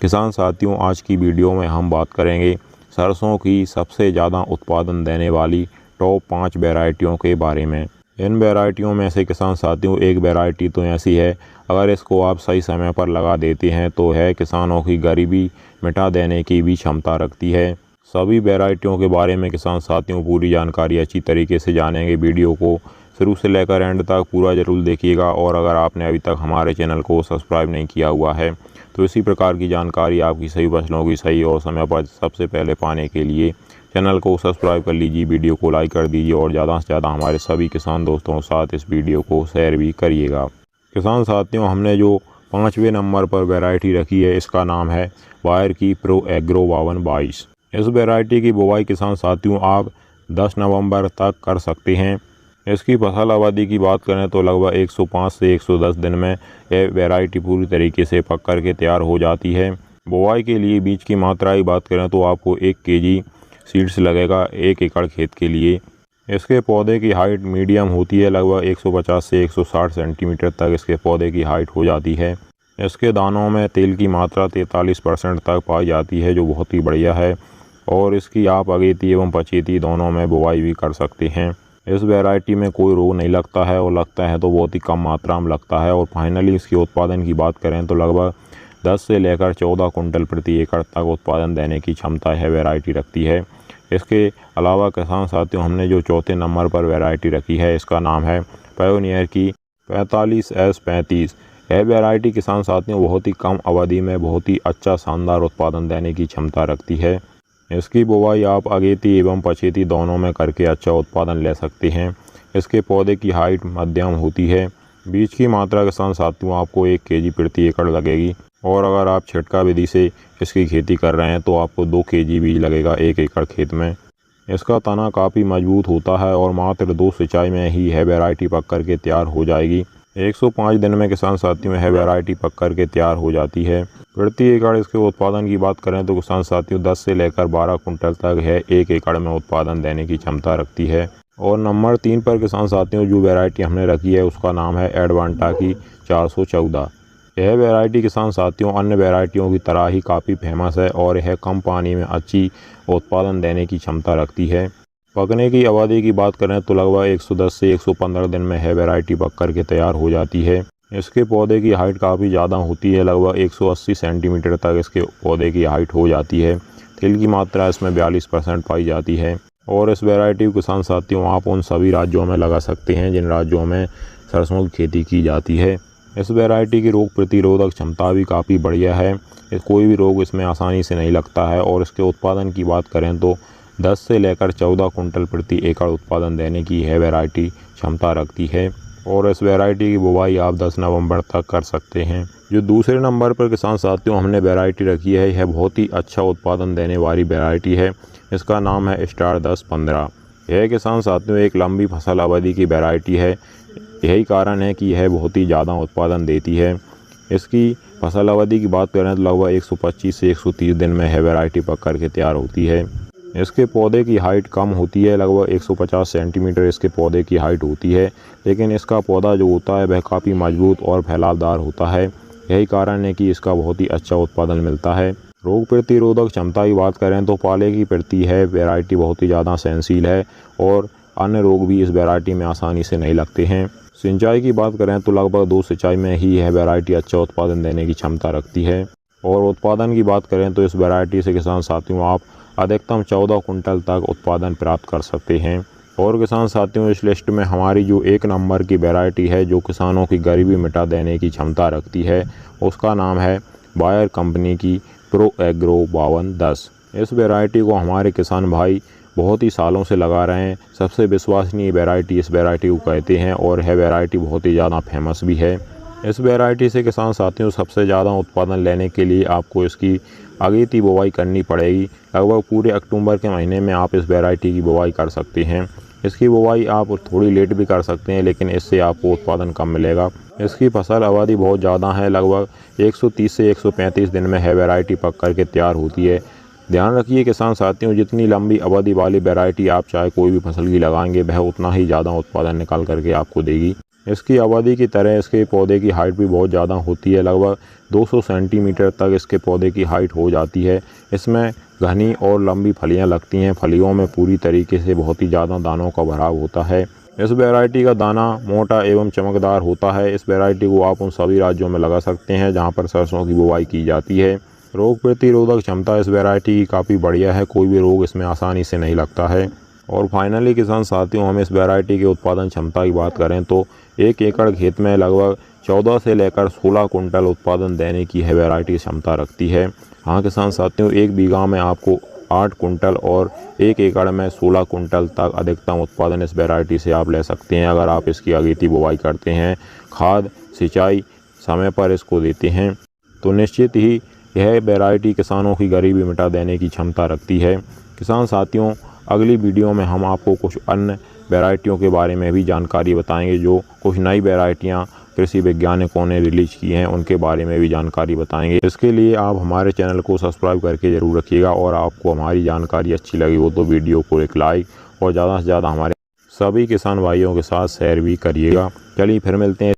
किसान साथियों, आज की वीडियो में हम बात करेंगे सरसों की सबसे ज़्यादा उत्पादन देने वाली टॉप 5 वैरायटियों के बारे में। इन वैरायटियों में से किसान साथियों एक वैरायटी तो ऐसी है, अगर इसको आप सही समय पर लगा देते हैं तो है किसानों की गरीबी मिटा देने की भी क्षमता रखती है। सभी वैरायटियों के बारे में किसान साथियों पूरी जानकारी अच्छी तरीके से जानेंगे। वीडियो को शुरू से लेकर एंड तक पूरा ज़रूर देखिएगा, और अगर आपने अभी तक हमारे चैनल को सब्सक्राइब नहीं किया हुआ है तो इसी प्रकार की जानकारी आपकी सही फसलों की सही और समय पर सबसे पहले पाने के लिए चैनल को सब्सक्राइब कर लीजिए, वीडियो को लाइक कर दीजिए और ज़्यादा से ज़्यादा हमारे सभी किसान दोस्तों के साथ इस वीडियो को शेयर भी करिएगा। किसान साथियों, हमने जो 5वें नंबर पर वैरायटी रखी है इसका नाम है बायर की प्रो एग्रो 5222। इस वैरायटी की बुवाई किसान साथियों आप 10 नवंबर तक कर सकते हैं। इसकी फसल अवधि की बात करें तो लगभग 105 से 110 दिन में यह वैरायटी पूरी तरीके से पक कर के तैयार हो जाती है। बुवाई के लिए बीज की मात्रा की बात करें तो आपको 1 केजी सीड्स लगेगा 1 एकड़ खेत के लिए। इसके पौधे की हाइट मीडियम होती है, लगभग 150 से 160 सेंटीमीटर तक इसके पौधे की हाइट हो जाती है। इसके दानों में तेल की मात्रा 43% तक पाई जाती है, जो बहुत ही बढ़िया है, और इसकी आप अगेती एवं पछेती दोनों में बुवाई भी कर सकते हैं। इस वैरायटी में कोई रोग नहीं लगता है, और लगता है तो बहुत ही कम मात्रा में लगता है। और फाइनली इसके उत्पादन की बात करें तो लगभग 10 से लेकर 14 कुंटल प्रति एकड़ तक उत्पादन देने की क्षमता यह वैरायटी रखती है। इसके अलावा किसान साथियों हमने जो चौथे नंबर पर वैरायटी रखी है इसका नाम है पायोनियर की 45S35। यह वैरायटी किसान साथियों बहुत ही कम अवधि में बहुत ही अच्छा शानदार उत्पादन देने की क्षमता रखती है। इसकी बुवाई आप अगेती एवं पछेती दोनों में करके अच्छा उत्पादन ले सकते हैं। इसके पौधे की हाइट मध्यम होती है। बीज की मात्रा किसान साथियों आपको 1 केजी प्रति एकड़ लगेगी, और अगर आप छिड़काव विधि से इसकी खेती कर रहे हैं तो आपको 2 केजी बीज लगेगा 1 एकड़ खेत में। इसका तना काफ़ी मजबूत होता है, और मात्र 2 सिंचाई में ही यह वैरायटी पक कर के तैयार हो जाएगी। 105 दिन में किसान साथियों यह वैरायटी पक कर के तैयार हो जाती है। प्रति एकड़ इसके उत्पादन की बात करें तो किसान साथियों 10 से लेकर 12 कुंटल तक है 1 एकड़ में उत्पादन देने की क्षमता रखती है। और नंबर 3 पर किसान साथियों जो वैरायटी हमने रखी है उसका नाम है एडवांटा की 414। यह वैरायटी किसान साथियों अन्य वैरायटियों की तरह ही काफ़ी फेमस है, और यह कम पानी में अच्छी उत्पादन देने की क्षमता रखती है। पकने की अवधि की बात करें तो लगभग 110 से 115 दिन में यह वैरायटी पक कर के तैयार हो जाती है। इसके पौधे की हाइट काफ़ी ज़्यादा होती है, लगभग 180 सेंटीमीटर तक इसके पौधे की हाइट हो जाती है। तेल की मात्रा इसमें 42% पाई जाती है। और इस वैरायटी को किसान साथियों आप उन सभी राज्यों में लगा सकते हैं जिन राज्यों में सरसों की खेती की जाती है। इस वैरायटी की रोग प्रतिरोधक क्षमता भी काफ़ी बढ़िया है, कोई भी रोग इसमें आसानी से नहीं लगता है। और इसके उत्पादन की बात करें तो 10 से लेकर 14 कुंटल प्रति एकड़ उत्पादन देने की यह वैरायटी क्षमता रखती है। और इस वैरायटी की बुवाई आप 10 नवंबर तक कर सकते हैं। जो दूसरे नंबर पर किसान साथियों हमने वैरायटी रखी है यह बहुत ही अच्छा उत्पादन देने वाली वैरायटी है। इसका नाम है स्टार 1015। यह किसान साथियों एक लंबी फसल अवधि की वैरायटी है, यही कारण है कि यह बहुत ही ज़्यादा उत्पादन देती है। इसकी फसल अवधि की बात करें तो लगभग 125 से 130 दिन में यह वैरायटी पक कर के तैयार होती है। इसके पौधे की हाइट कम होती है, लगभग 150 सेंटीमीटर इसके पौधे की हाइट होती है, लेकिन इसका पौधा जो होता है वह काफ़ी मजबूत और फैलावदार होता है। यही कारण है कि इसका बहुत ही अच्छा उत्पादन मिलता है। रोग प्रतिरोधक क्षमता की बात करें तो पाले की प्रति है वैरायटी बहुत ही ज़्यादा सहनशील है, और अन्य रोग भी इस वैरायटी में आसानी से नहीं लगते हैं। सिंचाई की बात करें तो लगभग 2 सिंचाई में ही यह वैरायटी अच्छा उत्पादन देने की क्षमता रखती है। और उत्पादन की बात करें तो इस वैरायटी से किसान साथियों आप अधिकतम 14 कुंटल तक उत्पादन प्राप्त कर सकते हैं। और किसान साथियों इस लिस्ट में हमारी जो 1 नंबर की वैरायटी है जो किसानों की गरीबी मिटा देने की क्षमता रखती है उसका नाम है बायर कंपनी की प्रो एग्रो 5210। इस वैरायटी को हमारे किसान भाई बहुत ही सालों से लगा रहे हैं। सबसे विश्वसनीय वैरायटी इस वैरायटी को कहते हैं, और यह वैरायटी बहुत ही ज़्यादा फेमस भी है। इस वैरायटी से किसान साथियों सबसे ज़्यादा उत्पादन लेने के लिए आपको इसकी अगेती बुवाई करनी पड़ेगी। लगभग पूरे अक्टूबर के महीने में आप इस वैरायटी की बुवाई कर सकते हैं। इसकी बुवाई आप थोड़ी लेट भी कर सकते हैं, लेकिन इससे आपको उत्पादन कम मिलेगा। इसकी फसल अवधि बहुत ज़्यादा है, लगभग 130 से 135 दिन में यह वैरायटी पक कर के तैयार होती है। ध्यान रखिए किसान साथियों जितनी लंबी अवधि वाली वैरायटी आप चाहे कोई भी फसल की लगाएंगे वह उतना ही ज़्यादा उत्पादन निकाल करके आपको देगी। इसकी अवधि की तरह इसके पौधे की हाइट भी बहुत ज़्यादा होती है, लगभग 200 सेंटीमीटर तक इसके पौधे की हाइट हो जाती है। इसमें घनी और लंबी फलियां लगती हैं। फलियों में पूरी तरीके से बहुत ही ज़्यादा दानों का भराव होता है। इस वैरायटी का दाना मोटा एवं चमकदार होता है। इस वैरायटी को आप उन सभी राज्यों में लगा सकते हैं जहाँ पर सरसों की बुवाई की जाती है। रोग प्रतिरोधक क्षमता इस वैरायटी की काफ़ी बढ़िया है, कोई भी रोग इसमें आसानी से नहीं लगता है। और फाइनली किसान साथियों, हम इस वैरायटी की उत्पादन क्षमता की बात करें तो 1 एकड़ खेत में लगभग 14 से लेकर 16 कुंटल उत्पादन देने की है वैरायटी क्षमता रखती है। हाँ किसान साथियों, 1 बीघा में आपको 8 कुंटल और 1 एकड़ में 16 कुंटल तक अधिकतम उत्पादन इस वैरायटी से आप ले सकते हैं, अगर आप इसकी अगेती बुवाई करते हैं, खाद सिंचाई समय पर इसको देते हैं तो निश्चित ही यह वैरायटी किसानों की गरीबी मिटा देने की क्षमता रखती है। किसान साथियों, अगली वीडियो में हम आपको कुछ अन्य वैरायटियों के बारे में भी जानकारी बताएंगे, जो कुछ नई वैरायटियाँ कृषि वैज्ञानिकों ने रिलीज की हैं, उनके बारे में भी जानकारी बताएंगे। इसके लिए आप हमारे चैनल को सब्सक्राइब करके ज़रूर रखिएगा और आपको हमारी जानकारी अच्छी लगी हो तो वीडियो को एक लाइक और ज़्यादा से ज़्यादा हमारे सभी किसान भाइयों के साथ शेयर भी करिएगा। चलिए फिर मिलते हैं